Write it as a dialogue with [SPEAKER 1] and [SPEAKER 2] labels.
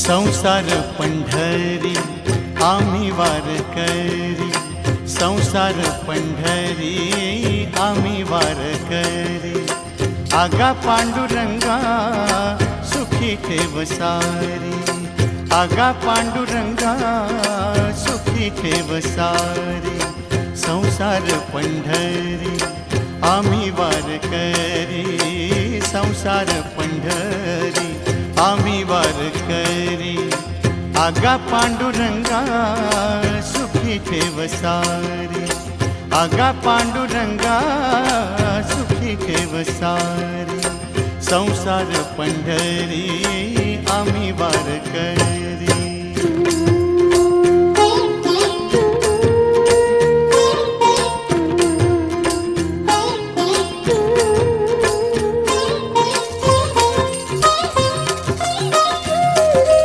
[SPEAKER 1] संसार पंढरी आम्ही वारकरी, संसार पंढरी आम्ही वारकरी। आगा पांडुरंगा सुखी ठेव सारी, आगा पांडुरंगा सुखी ठेव सारी। संसार पंढरी आम्ही वारकरी, संसार पंढरी आम्ही वारकरी। आगा पांडुरंगा सुखी ठेव सारी, आगा पांडुरंगा सुखी ठेव सारी। संसार पंढरी आम्ही वारकरी।